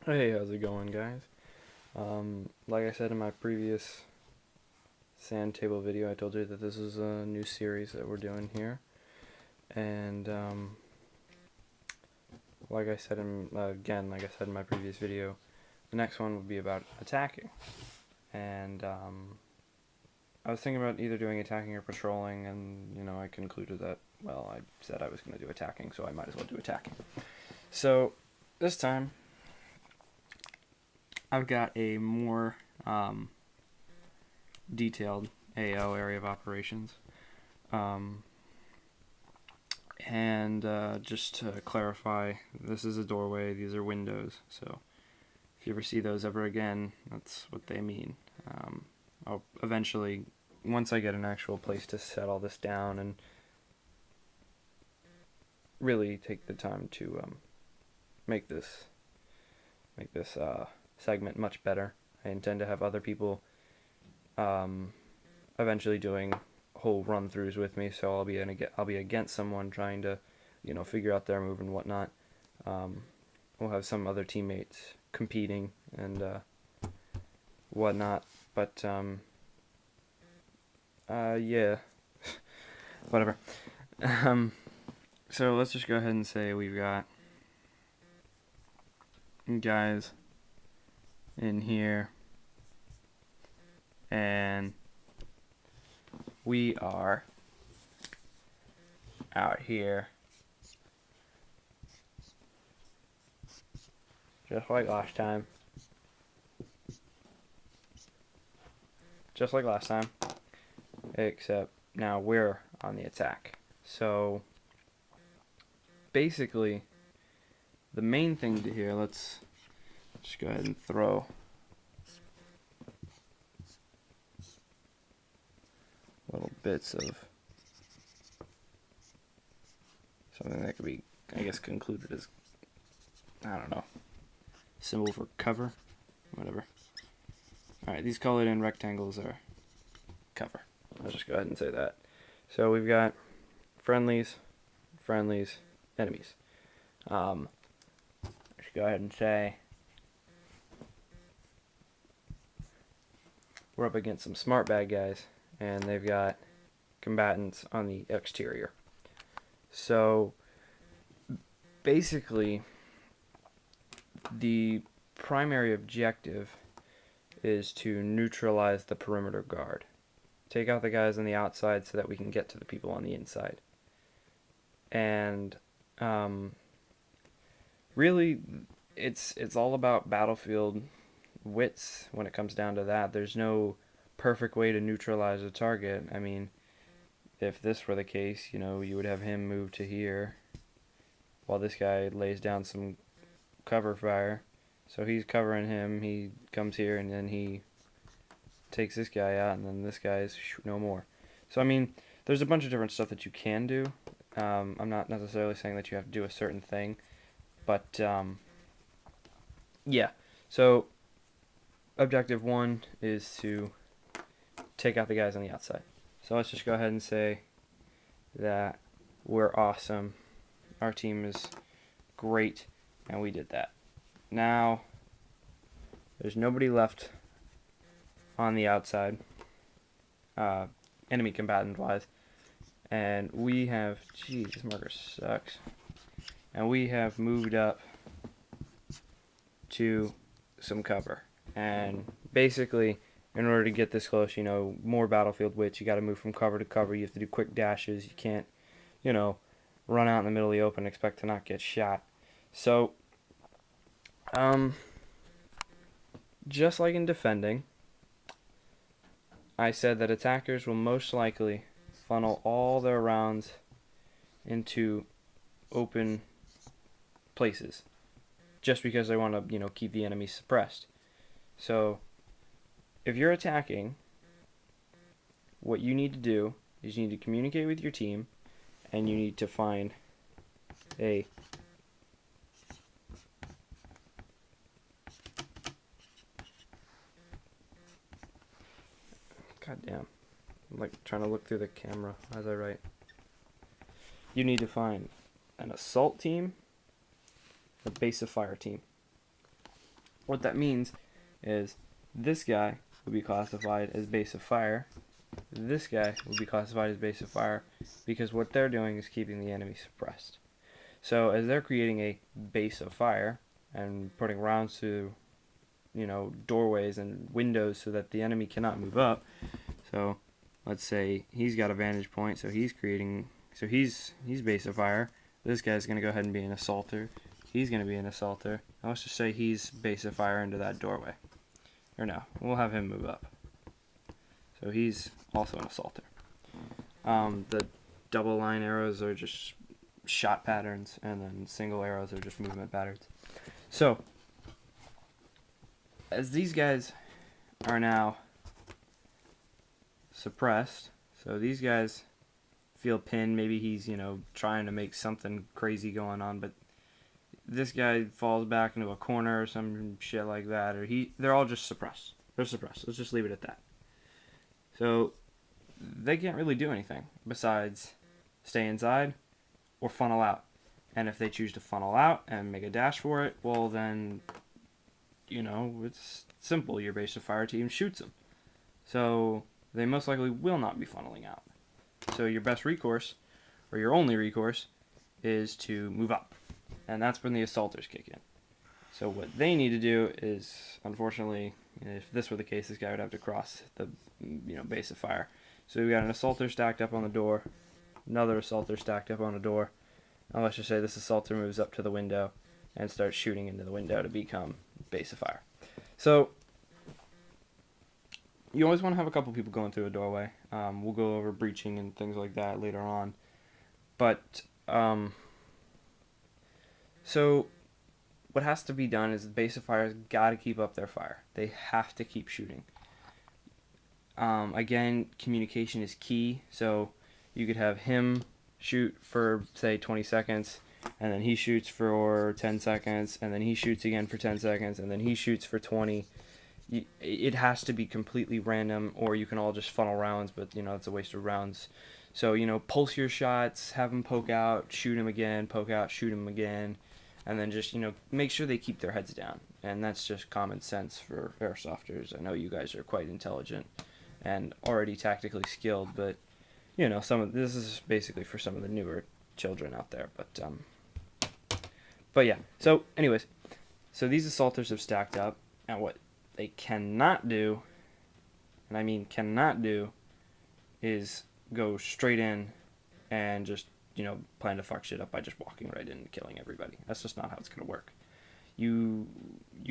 Hey, how's it going, guys? Like I said in my previous sand table video, I told you that this is a new series that we're doing here. And, like I said in my previous video, the next one would be about attacking. And, I was thinking about either doing attacking or patrolling, and, I concluded that, well, I said I was going to do attacking, so I might as well do attacking. So, this time, I've got a more, detailed AO area of operations. Um, and just to clarify, this is a doorway, these are windows, so if you ever see those ever again, that's what they mean. I'll eventually, once I get an actual place to set all this down and really take the time to make this segment much better, I intend to have other people um, eventually doing whole run throughs with me. So I'll be against someone trying to, figure out their move and whatnot. Um, we'll have some other teammates competing and whatnot. But yeah, whatever. Um, so let's just go ahead and say we've got guys in here, and we are out here, just like last time. Just like last time, except now we're on the attack. So basically, the main thing to here, let's just go ahead and throw little bits of something that could be, I guess, concluded as, I don't know, symbol for cover, whatever. Alright, these colored in rectangles are cover. I'll just go ahead and say that. So we've got friendlies, enemies. I should go ahead and say we're up against some smart bad guys, and they've got combatants on the exterior. So basically, the primary objective is to neutralize the perimeter guard. Take out the guys on the outside so that we can get to the people on the inside. And really, it's all about battlefield wits when it comes down to that. There's no perfect way to neutralize a target. I mean, if this were the case, you would have him move to here while this guy lays down some cover fire. So he's covering him, he comes here, and then he takes this guy out, and then this guy's no more. So, I mean, there's a bunch of different stuff that you can do. I'm not necessarily saying that you have to do a certain thing, but yeah. So, objective one is to take out the guys on the outside. So, let's just go ahead and say that we're awesome. Our team is great, and we did that. Now, there's nobody left on the outside, enemy combatant wise, and we have, geez, this marker sucks, and we have moved up to some cover. And basically, in order to get this close, more battlefield wits, you got to move from cover to cover. You have to do quick dashes. You can't, you know, run out in the middle of the open and expect to not get shot. So, um, just like in defending, I said that attackers will most likely funnel all their rounds into open places just because they want to, keep the enemy suppressed. So, if you're attacking, what you need to do is you need to communicate with your team and you need to find a goddamn. I'm like trying to look through the camera as I write. You need to find an assault team, a base of fire team. What that means is this guy would be classified as base of fire. This guy would be classified as base of fire because what they're doing is keeping the enemy suppressed. So as they're creating a base of fire and putting rounds through, doorways and windows so that the enemy cannot move up. So let's say he's got a vantage point, so he's base of fire. This guy's going to go ahead and be an assaulter. He's going to be an assaulter. And let's just say he's base of fire into that doorway. Or no, we'll have him move up. So he's also an assaulter. The double line arrows are just shot patterns, and then single arrows are just movement patterns. So, as these guys are now suppressed, so these guys feel pinned. Maybe he's, trying to make something crazy going on, but this guy falls back into a corner or some shit like that, or they're all just suppressed. They're suppressed. Let's just leave it at that. So they can't really do anything besides stay inside or funnel out. And if they choose to funnel out and make a dash for it, well then, it's simple. Your base of fire team shoots them. So they most likely will not be funneling out. So your best recourse, or your only recourse, is to move up. And that's when the assaulters kick in. So what they need to do is, unfortunately, if this were the case, this guy would have to cross the, base of fire. So we got an assaulter stacked up on the door, another assaulter stacked up on the door. Now let's just say this assaulter moves up to the window and starts shooting into the window to become base of fire. So you always want to have a couple people going through a doorway. We'll go over breaching and things like that later on. But so what has to be done is the base of fire's got to keep up their fire. They have to keep shooting. Again, communication is key. So you could have him shoot for, say, 20 seconds, and then he shoots for 10 seconds, and then he shoots again for 10 seconds, and then he shoots for 20. It has to be completely random, or you can all just funnel rounds, but, it's a waste of rounds. So, pulse your shots, have them poke out, shoot him again, poke out, shoot him again, and then just, make sure they keep their heads down. And that's just common sense for airsofters. I know you guys are quite intelligent and already tactically skilled, but this is basically for some of the newer children out there. But yeah. So anyways, so these assaulters have stacked up, and what they cannot do, and I mean cannot do, is go straight in and just plan to fuck shit up by just walking right in and killing everybody. That's just not how it's gonna work. You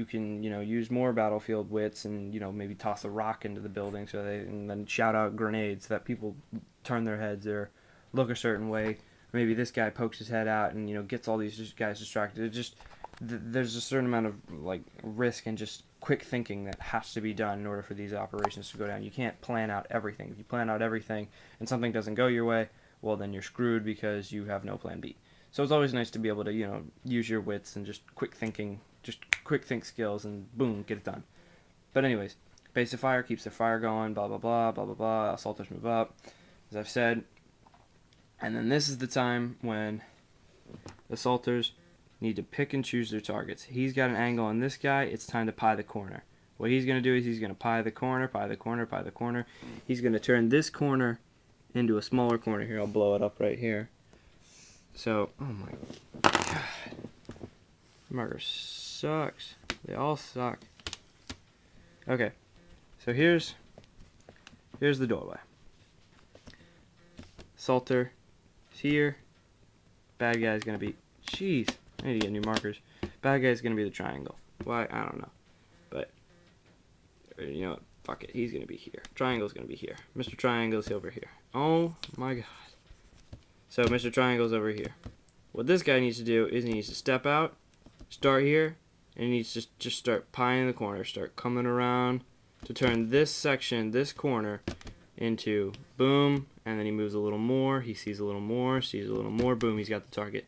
can use more battlefield wits and maybe toss a rock into the building and then shout out grenades so that people turn their heads or look a certain way. Or maybe this guy pokes his head out and gets all these guys distracted. There's a certain amount of risk and just quick thinking that has to be done in order for these operations to go down. You can't plan out everything. If you plan out everything and something doesn't go your way, well then you're screwed because you have no plan B. So it's always nice to be able to, use your wits and just quick think skills and boom, get it done. But anyways, base of fire keeps the fire going, blah, blah, blah, blah, blah, blah. Assaulters move up, as I've said. And then this is the time when assaulters need to pick and choose their targets. He's got an angle on this guy. It's time to pie the corner. What he's going to do is he's going to pie the corner, pie the corner, pie the corner. He's going to turn this corner into a smaller corner. Here, I'll blow it up right here. So, oh my god. Marker sucks. They all suck. Okay. So here's the doorway. Assaulter is here. Bad guy's gonna be, jeez, I need to get new markers. Bad guy's gonna be the triangle. Why? I don't know. But you know what? Fuck it. He's gonna be here. Triangle's gonna be here. Mr. Triangle's over here. Oh my god. So Mr. Triangle's over here. What this guy needs to do is he needs to step out, start here, and he needs to just start pieing the corner, start coming around to turn this section, this corner, into boom, and then he moves a little more, he sees a little more, sees a little more, boom, he's got the target.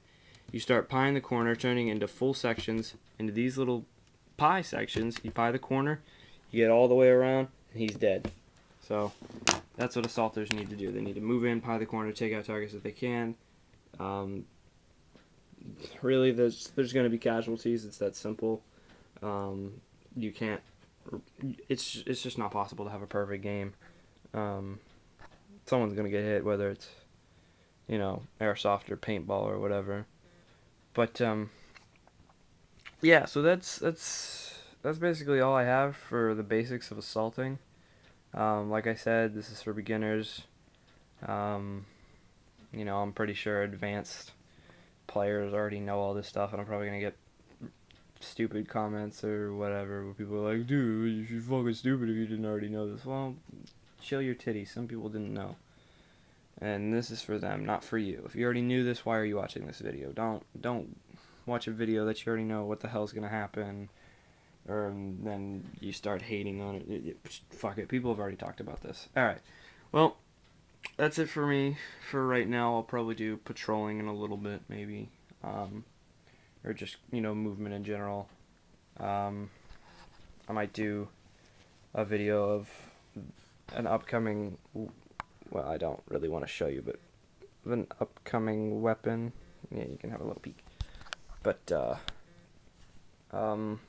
You start pieing the corner, turning into full sections, into these little pie sections. You pie the corner, you get all the way around, and he's dead. So that's what assaulters need to do. They need to move in, pie the corner, take out targets if they can. Really, there's going to be casualties. It's that simple. you can't. It's just not possible to have a perfect game. Um, Someone's gonna get hit, whether it's airsoft or paintball or whatever. But yeah, so that's basically all I have for the basics of assaulting. Like I said, this is for beginners. Um, I'm pretty sure advanced players already know all this stuff, and I'm probably gonna get stupid comments or whatever where people are like, dude, you're fucking stupid if you didn't already know this. Well, chill your titties. Some people didn't know. And this is for them, not for you. If you already knew this, why are you watching this video? Don't watch a video that you already know what the hell's gonna happen, or then you start hating on it. Fuck it. People have already talked about this. All right. Well, that's it for me for right now. I'll probably do patrolling in a little bit, maybe, or just movement in general. Um, I might do a video of an upcoming. Well, I don't really want to show you, but an upcoming weapon. Yeah, you can have a little peek. But um,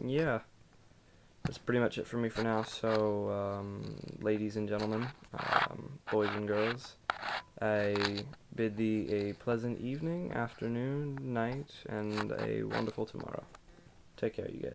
yeah, that's pretty much it for me for now. So, ladies and gentlemen, boys and girls, I bid thee a pleasant evening, afternoon, night, and a wonderful tomorrow. Take care, you guys.